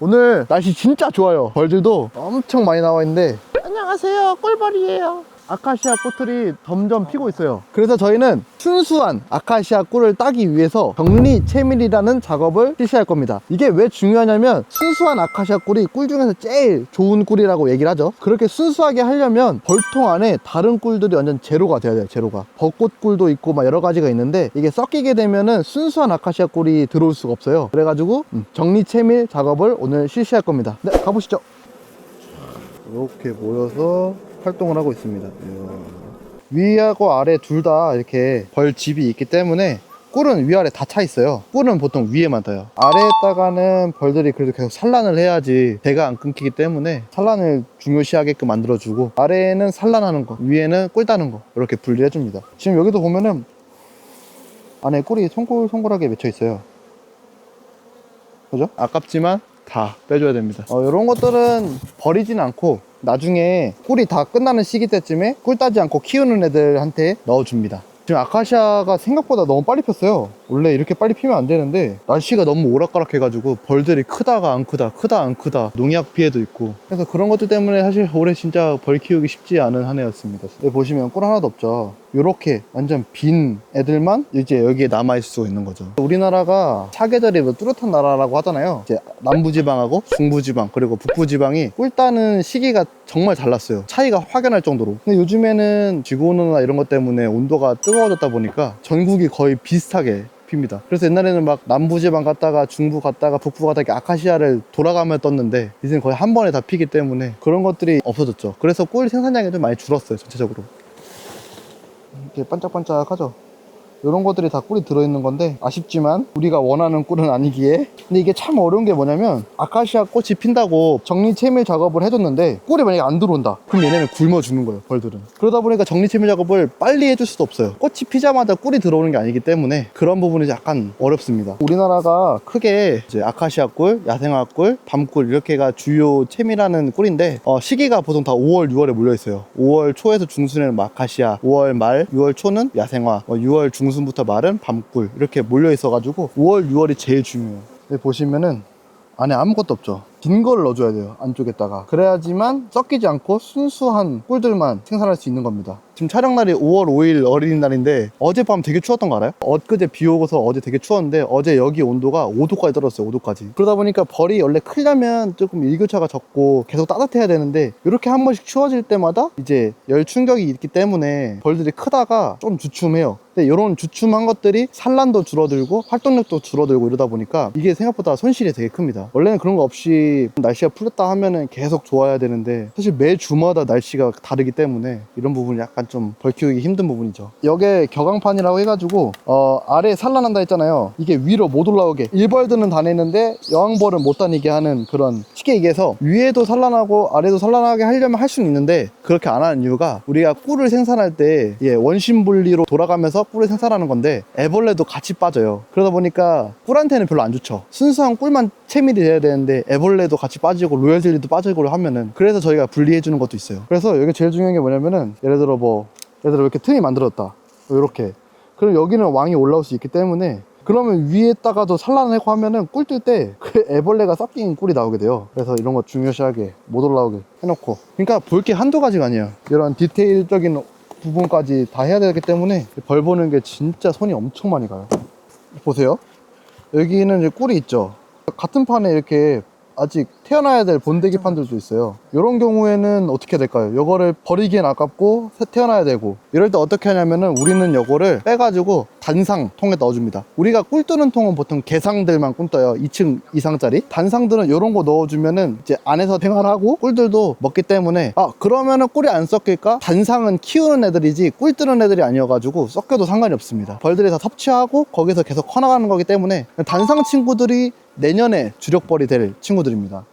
오늘 날씨 진짜 좋아요. 벌들도 엄청 많이 나와 있는데, 안녕하세요, 꿀벌이에요. 아카시아 꽃들이 점점 피고 있어요. 그래서 저희는 순수한 아카시아 꿀을 따기 위해서 정리 채밀이라는 작업을 실시할 겁니다. 이게 왜 중요하냐면 순수한 아카시아 꿀이 꿀 중에서 제일 좋은 꿀이라고 얘기를 하죠. 그렇게 순수하게 하려면 벌통 안에 다른 꿀들이 완전 제로가 돼야 돼요. 제로가. 벚꽃 꿀도 있고 막 여러 가지가 있는데, 이게 섞이게 되면은 순수한 아카시아 꿀이 들어올 수가 없어요. 그래가지고 정리 채밀 작업을 오늘 실시할 겁니다. 네, 가보시죠. 이렇게 모여서 활동을 하고 있습니다. 위하고 아래 둘 다 이렇게 벌집이 있기 때문에 꿀은 위아래 다 차 있어요. 꿀은 보통 위에만 떠요. 아래에다가는 벌들이 그래도 계속 산란을 해야지 배가 안 끊기기 때문에 산란을 중요시하게끔 만들어주고, 아래에는 산란하는 거, 위에는 꿀 따는 거, 이렇게 분리해 줍니다. 지금 여기도 보면은 안에 꿀이 송골송골하게 맺혀 있어요. 그죠? 아깝지만 다 빼줘야 됩니다. 이런 것들은 버리진 않고 나중에 꿀이 다 끝나는 시기 때쯤에 꿀 따지 않고 키우는 애들한테 넣어줍니다. 지금 아카시아가 생각보다 너무 빨리 폈어요. 원래 이렇게 빨리 피면 안 되는데 날씨가 너무 오락가락 해가지고 벌들이 크다가 안 크다, 크다 안 크다, 농약 피해도 있고, 그래서 그런 것들 때문에 사실 올해 진짜 벌 키우기 쉽지 않은 한 해였습니다. 여기 보시면 꿀 하나도 없죠. 요렇게 완전 빈 애들만 이제 여기에 남아있을 수 있는 거죠. 우리나라가 사계절이 뭐 뚜렷한 나라라고 하잖아요. 이제 남부지방하고 중부지방 그리고 북부지방이 꿀 따는 시기가 정말 달랐어요. 차이가 확연할 정도로. 근데 요즘에는 지구온난화 이런 것 때문에 온도가 뜨거워졌다 보니까 전국이 거의 비슷하게 핍니다. 그래서 옛날에는 막 남부지방 갔다가 중부 갔다가 북부 갔다가 아카시아를 돌아가며 떴는데, 이제는 거의 한 번에 다 피기 때문에 그런 것들이 없어졌죠. 그래서 꿀 생산량이 좀 많이 줄었어요, 전체적으로. 이렇게 반짝반짝하죠. 이런 것들이 다 꿀이 들어있는 건데, 아쉽지만 우리가 원하는 꿀은 아니기에. 근데 이게 참 어려운 게 뭐냐면, 아카시아 꽃이 핀다고 정리 채밀 작업을 해줬는데 꿀이 만약에 안 들어온다, 그럼 얘네는 굶어 죽는 거예요, 벌들은. 그러다 보니까 정리 채밀 작업을 빨리 해줄 수도 없어요. 꽃이 피자마자 꿀이 들어오는 게 아니기 때문에 그런 부분이 약간 어렵습니다. 우리나라가 크게 이제 아카시아 꿀, 야생화 꿀, 밤꿀 이렇게가 주요 채밀하는 꿀인데, 시기가 보통 다 5월, 6월에 몰려 있어요. 5월 초에서 중순에는 아카시아, 5월 말, 6월 초는 야생화, 6월 중순부터 말은 밤꿀, 이렇게 몰려 있어가지고 5월, 6월이 제일 중요해요. 여기 보시면은 안에 아무것도 없죠. 빈 거를 넣어줘야 돼요, 안쪽에다가. 그래야지만 섞이지 않고 순수한 꿀들만 생산할 수 있는 겁니다. 지금 촬영날이 5월 5일 어린이날인데, 어젯밤 되게 추웠던 거 알아요? 엊그제 비 오고서 어제 되게 추웠는데, 어제 여기 온도가 5도까지 떨어졌어요. 5도까지. 그러다 보니까 벌이 원래 크려면 조금 일교차가 적고 계속 따뜻해야 되는데, 이렇게 한 번씩 추워질 때마다 이제 열 충격이 있기 때문에 벌들이 크다가 좀 주춤해요. 근데 이런 주춤한 것들이 산란도 줄어들고 활동력도 줄어들고 이러다 보니까 이게 생각보다 손실이 되게 큽니다. 원래는 그런 거 없이 날씨가 풀렸다 하면은 계속 좋아야 되는데, 사실 매주마다 날씨가 다르기 때문에 이런 부분이 약간 좀 벌 키우기 힘든 부분이죠. 여기에 격앙판이라고 해가지고 아래에 산란한다 했잖아요. 이게 위로 못 올라오게, 일벌들은 다니는데 여왕벌은 못 다니게 하는, 그런, 쉽게 얘기해서 위에도 산란하고 아래도 산란하게 하려면 할 수는 있는데, 그렇게 안 하는 이유가, 우리가 꿀을 생산할 때 원심분리로 돌아가면서 꿀을 생산하는 건데 애벌레도 같이 빠져요. 그러다 보니까 꿀한테는 별로 안 좋죠. 순수한 꿀만 채밀이 돼야 되는데 애벌레도 같이 빠지고 로얄 젤리도 빠지고 하면은, 그래서 저희가 분리해 주는 것도 있어요. 그래서 여기 제일 중요한 게 뭐냐면은, 예를 들어 이렇게 틈이 만들었다, 이렇게. 그럼 여기는 왕이 올라올 수 있기 때문에, 그러면 위에다가도 산란하고 하면은 꿀 뜰 때 그 애벌레가 섞인 꿀이 나오게 돼요. 그래서 이런 거 중요시하게 못 올라오게 해놓고. 그러니까 볼 게 한두 가지가 아니야. 이런 디테일적인 부분까지 다 해야 되기 때문에 벌 보는 게 진짜 손이 엄청 많이 가요. 보세요. 여기는 이제 꿀이 있죠. 같은 판에 이렇게 아직 태어나야 될 본데기 판들도 있어요. 이런 경우에는 어떻게 해야 될까요? 요거를 버리기엔 아깝고 태어나야 되고, 이럴 때 어떻게 하냐면은, 우리는 요거를 빼가지고 단상 통에 넣어줍니다. 우리가 꿀 뜨는 통은 보통 개상들만 꿀 떠요. 2층 이상짜리. 단상들은 이런 거 넣어주면은 이제 안에서 생활하고 꿀들도 먹기 때문에, 그러면은 꿀이 안 섞일까? 단상은 키우는 애들이지 꿀 뜨는 애들이 아니어가지고 섞여도 상관이 없습니다. 벌들이 다 섭취하고 거기서 계속 커나가는 거기 때문에 단상 친구들이 내년에 주력벌이 될 친구들입니다.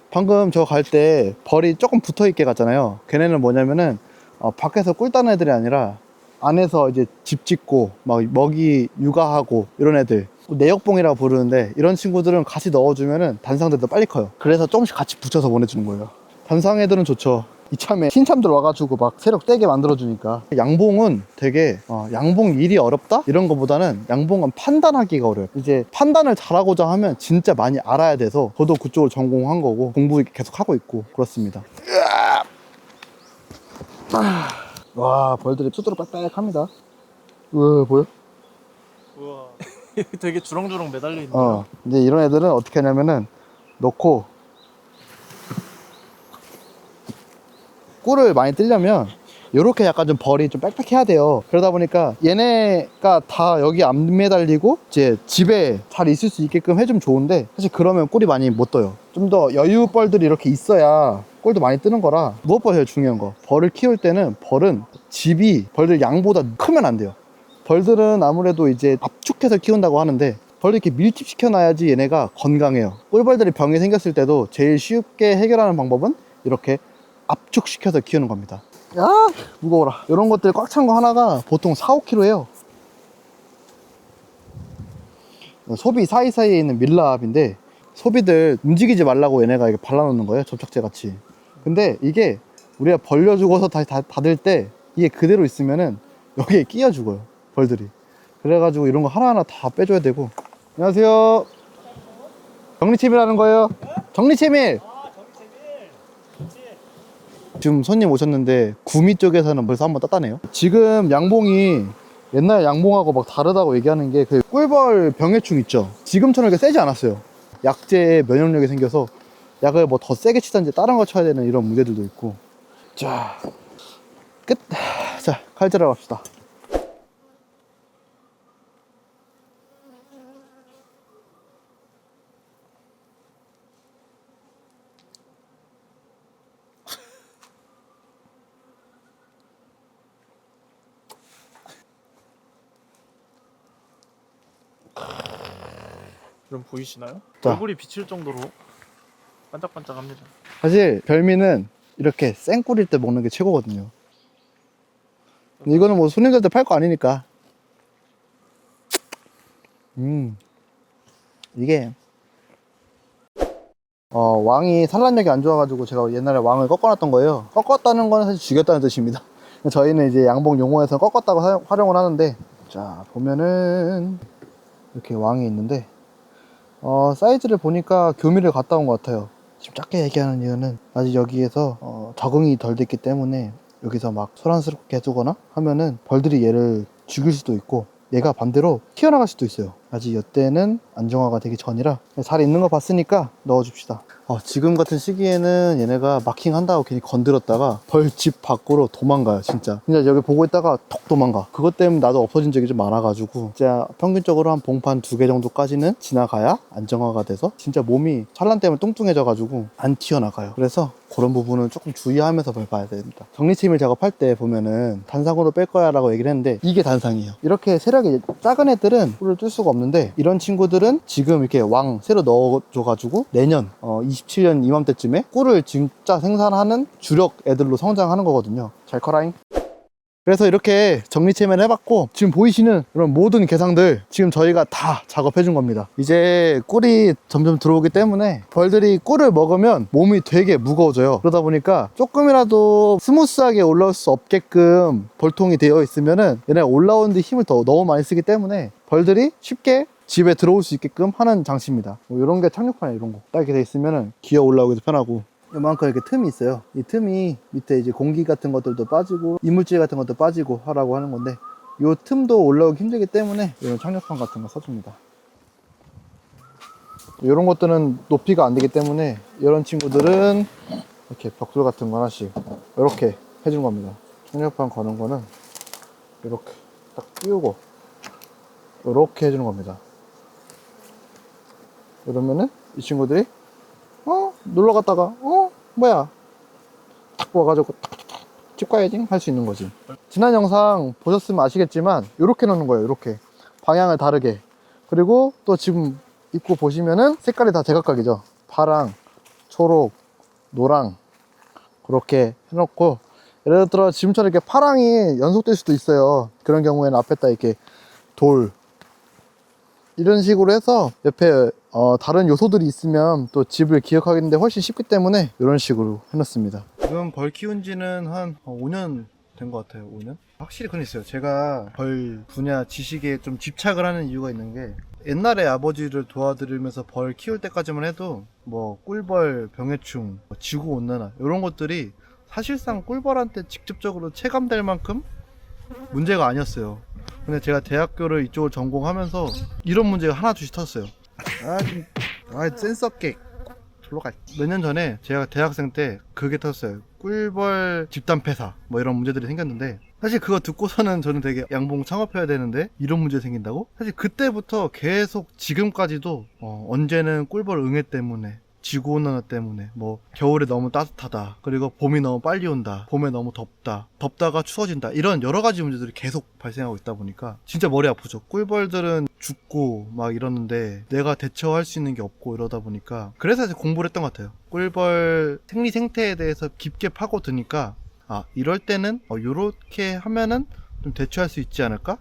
방금 저 갈 때 벌이 조금 붙어있게 갔잖아요. 걔네는 뭐냐면은 밖에서 꿀 따는 애들이 아니라 안에서 이제 집 짓고 막 먹이 육아하고 이런 애들, 내역봉이라고 부르는데, 이런 친구들은 같이 넣어주면은 단상들도 빨리 커요. 그래서 조금씩 같이 붙여서 보내주는 거예요. 단상 애들은 좋죠. 이참에 신참들 와가지고 막 세력 떼게 만들어주니까. 양봉은 되게 양봉 일이 어렵다? 이런 거보다는 양봉은 판단하기가 어려워요. 이제 판단을 잘하고자 하면 진짜 많이 알아야 돼서 저도 그쪽을 전공한 거고 공부 계속 하고 있고 그렇습니다. 와, 벌들이 수두로 빽빽합니다. 우와, 보여? 우와. 되게 주렁주렁 매달려 있네요. 이제 이런 애들은 어떻게 하냐면은 넣고 꿀을 많이 뜨려면 요렇게 약간 좀 벌이 좀 빽빽해야 돼요. 그러다 보니까 얘네가 다 여기 안 매달리고 이제 집에 잘 있을 수 있게끔 해주면 좋은데, 사실 그러면 꿀이 많이 못 떠요. 좀 더 여유 벌들이 이렇게 있어야 꿀도 많이 뜨는 거라. 무엇보다 제일 중요한 거, 벌을 키울 때는 벌은 집이 벌들 양보다 크면 안 돼요. 벌들은 아무래도 이제 압축해서 키운다고 하는데 벌들 이렇게 밀집시켜 놔야지 얘네가 건강해요. 꿀벌들이 병이 생겼을 때도 제일 쉽게 해결하는 방법은 이렇게 압축시켜서 키우는 겁니다. 야, 무거워라. 이런 것들 꽉 찬 거 하나가 보통 4, 5kg 해요. 소비 사이사이에 있는 밀랍인데, 소비들 움직이지 말라고 얘네가 이렇게 발라놓는 거예요, 접착제 같이. 근데 이게 우리가 벌려주고서 다시 닫을 때 이게 그대로 있으면은 여기에 끼어 죽어요, 벌들이. 그래가지고 이런 거 하나하나 다 빼줘야 되고. 안녕하세요. 정리채밀 하는 거예요? 정리채밀! 지금 손님 오셨는데 구미 쪽에서는 벌써 한번 땄다네요. 지금 양봉이 옛날 양봉하고 막 다르다고 얘기하는 게 그 꿀벌 병해충 있죠. 지금처럼 이렇게 세지 않았어요. 약제에 면역력이 생겨서 약을 뭐 더 세게 치든지 다른 거 쳐야 되는 이런 문제들도 있고. 자, 끝. 자, 칼질하러 갑시다. 그럼 보이시나요? 자. 얼굴이 비칠 정도로 반짝반짝합니다. 사실 별미는 이렇게 생꿀일 때 먹는 게 최고거든요. 근데 이거는 뭐 손님들한테 팔 거 아니니까. 이게 왕이 산란력이 안 좋아가지고 제가 옛날에 왕을 꺾어놨던 거예요. 꺾었다는 건 사실 죽였다는 뜻입니다. 저희는 이제 양봉 용어에서 꺾었다고 활용을 하는데, 자 보면은 이렇게 왕이 있는데 사이즈를 보니까 교미를 갔다 온 것 같아요. 지금 작게 얘기하는 이유는 아직 여기에서 적응이 덜 됐기 때문에 여기서 막 소란스럽게 해두거나 하면은 벌들이 얘를 죽일 수도 있고 얘가 반대로 튀어나갈 수도 있어요. 아직 이때는 안정화가 되기 전이라 잘 있는 거 봤으니까 넣어줍시다. 지금 같은 시기에는 얘네가 마킹한다고 괜히 건드렸다가 벌집 밖으로 도망가요. 진짜 여기 보고 있다가 톡 도망가. 그것 때문에 나도 없어진 적이 좀 많아가지고 진짜 평균적으로 한 봉판 2개 정도까지는 지나가야 안정화가 돼서 진짜 몸이 산란 때문에 뚱뚱해져가지고 안 튀어나가요. 그래서 그런 부분은 조금 주의하면서 봐야 됩니다. 정리침을 작업할 때 보면은 단상으로 뺄 거야 라고 얘기를 했는데 이게 단상이에요. 이렇게 세력이 작은 애들은 꿀을 뜰 수가 없는데 이런 친구들은 지금 이렇게 왕 새로 넣어줘가지고 내년 27년 이맘때쯤에 꿀을 진짜 생산하는 주력 애들로 성장하는 거거든요. 잘 커라잉. 그래서 이렇게 정리체면 해봤고 지금 보이시는 이런 모든 개상들 지금 저희가 다 작업해 준 겁니다. 이제 꿀이 점점 들어오기 때문에 벌들이 꿀을 먹으면 몸이 되게 무거워져요. 그러다 보니까 조금이라도 스무스하게 올라올 수 없게끔 벌통이 되어 있으면은 얘네가 올라오는데 힘을 더 너무 많이 쓰기 때문에 벌들이 쉽게 집에 들어올 수 있게끔 하는 장치입니다. 뭐 이런 게 착륙판이에요. 이런 거 딱 이렇게 돼 있으면은 기어 올라오기도 편하고 이만큼 이렇게 틈이 있어요. 이 틈이 밑에 이제 공기 같은 것들도 빠지고 이물질 같은 것도 빠지고 하라고 하는 건데 이 틈도 올라오기 힘들기 때문에 이런 착륙판 같은 거 써줍니다. 이런 것들은 높이가 안 되기 때문에 이런 친구들은 이렇게 벽돌 같은 거 하나씩 이렇게 해주는 겁니다. 착륙판 거는 거는 이렇게 딱 띄우고 이렇게 해주는 겁니다. 이러면은 이 친구들이 놀러 갔다가 뭐야 탁 와가지고 집 가야지 할 수 있는 거지. 지난 영상 보셨으면 아시겠지만 이렇게 넣는 거예요. 이렇게 방향을 다르게. 그리고 또 지금 입구 보시면은 색깔이 다 제각각이죠. 파랑, 초록, 노랑 그렇게 해놓고 예를 들어 지금처럼 이렇게 파랑이 연속될 수도 있어요. 그런 경우에는 앞에다 이렇게 돌 이런 식으로 해서 옆에 다른 요소들이 있으면 또 집을 기억하겠는데 훨씬 쉽기 때문에 이런 식으로 해놨습니다. 지금 벌 키운 지는 한 5년 된 것 같아요. 5년? 확실히 그건 있어요. 제가 벌 분야 지식에 좀 집착을 하는 이유가 있는 게, 옛날에 아버지를 도와드리면서 벌 키울 때까지만 해도 뭐 꿀벌, 병해충, 지구온난화 이런 것들이 사실상 꿀벌한테 직접적으로 체감될 만큼 문제가 아니었어요. 근데 제가 대학교를 이쪽을 전공하면서 이런 문제가 하나둘씩 터졌어요. 센스 없게 졸로 가. 몇 년 전에 제가 대학생 때 그게 터졌어요. 꿀벌 집단 폐사 뭐 이런 문제들이 생겼는데, 사실 그거 듣고서는 저는 되게 양봉 창업해야 되는데 이런 문제 생긴다고? 사실 그때부터 계속 지금까지도 언제는 꿀벌 응애 때문에, 지구온난화 때문에, 뭐 겨울에 너무 따뜻하다, 그리고 봄이 너무 빨리 온다, 봄에 너무 덥다, 덥다가 추워진다, 이런 여러 가지 문제들이 계속 발생하고 있다 보니까 진짜 머리 아프죠. 꿀벌들은 죽고 막 이러는데 내가 대처할 수 있는 게 없고 이러다 보니까, 그래서 이제 공부를 했던 것 같아요. 꿀벌 생리 생태에 대해서 깊게 파고드니까 이럴 때는 요렇게 하면은 좀 대처할 수 있지 않을까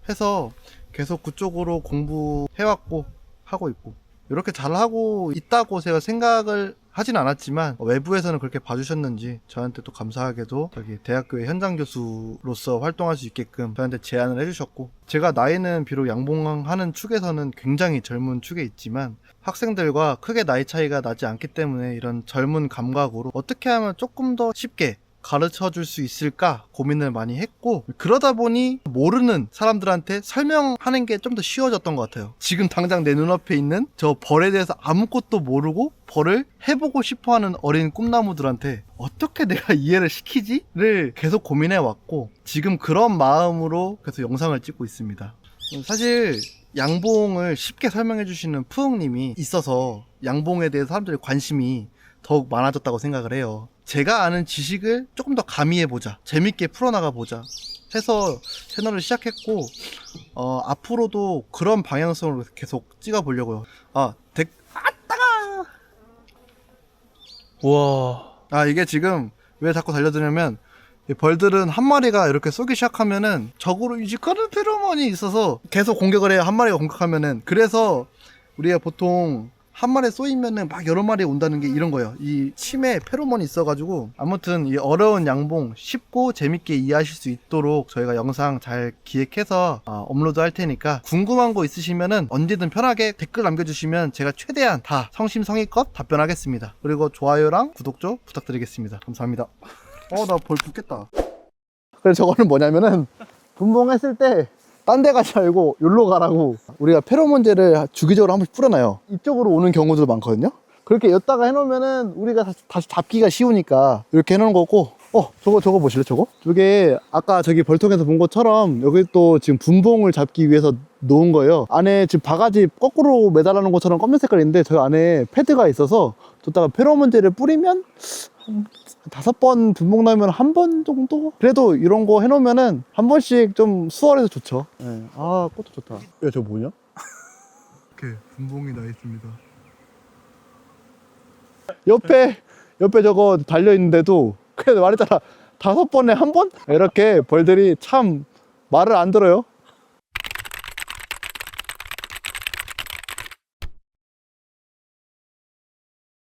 해서 계속 그쪽으로 공부해왔고 하고 있고, 이렇게 잘하고 있다고 제가 생각을 하진 않았지만 외부에서는 그렇게 봐주셨는지 저한테 또 감사하게도 저기 대학교의 현장 교수로서 활동할 수 있게끔 저한테 제안을 해주셨고, 제가 나이는 비록 양봉하는 축에서는 굉장히 젊은 축에 있지만 학생들과 크게 나이 차이가 나지 않기 때문에 이런 젊은 감각으로 어떻게 하면 조금 더 쉽게 가르쳐 줄 수 있을까 고민을 많이 했고, 그러다 보니 모르는 사람들한테 설명하는 게 좀 더 쉬워졌던 것 같아요. 지금 당장 내 눈앞에 있는 저 벌에 대해서 아무것도 모르고 벌을 해보고 싶어하는 어린 꿈나무들한테 어떻게 내가 이해를 시키지를 계속 고민해 왔고, 지금 그런 마음으로 계속 영상을 찍고 있습니다. 사실 양봉을 쉽게 설명해 주시는 푸흥님이 있어서 양봉에 대해서 사람들의 관심이 더욱 많아졌다고 생각을 해요. 제가 아는 지식을 조금 더 가미해보자, 재밌게 풀어나가보자 해서 채널을 시작했고, 앞으로도 그런 방향성으로 계속 찍어보려고요. 따가! 우와. 이게 지금 왜 자꾸 달려드냐면, 이 벌들은 한 마리가 이렇게 쏘기 시작하면은 적으로 유지하는 페로몬이 있어서 계속 공격을 해요. 한 마리가 공격하면은. 그래서 우리가 보통 한 마리 쏘이면은 막 여러 마리 온다는 게 이런 거예요. 이 침에 페로몬이 있어가지고. 아무튼 이 어려운 양봉 쉽고 재밌게 이해하실 수 있도록 저희가 영상 잘 기획해서 업로드 할 테니까, 궁금한 거 있으시면은 언제든 편하게 댓글 남겨주시면 제가 최대한 다 성심성의껏 답변하겠습니다. 그리고 좋아요랑 구독 좀 부탁드리겠습니다. 감사합니다. 나 벌 붙겠다. 그래서 저거는 뭐냐면은, 분봉했을 때 딴 데 가지 말고 여기로 가라고 우리가 페로몬제를 주기적으로 한 번씩 뿌려놔요. 이쪽으로 오는 경우도 많거든요. 그렇게 였다가 해놓으면은 우리가 다시 잡기가 쉬우니까 이렇게 해놓은 거고. 저거 보실래요? 저게 아까 저기 벌통에서 본 것처럼 여기 또 지금 분봉을 잡기 위해서 놓은 거예요. 안에 지금 바가지 거꾸로 매달아 놓은 것처럼 검은 색깔인데, 저 안에 패드가 있어서 저다가 페로몬제를 뿌리면 한 5번 분봉 나면 한 번 정도? 그래도 이런 거 해놓으면은 한 번씩 좀 수월해서 좋죠. 네. 꽃도 좋다. 야, 저거 뭐냐? 이렇게 분봉이 나 있습니다. 옆에 저거 달려있는데도 그냥 말했잖아, 5번에 한 번? 이렇게 벌들이 참 말을 안 들어요.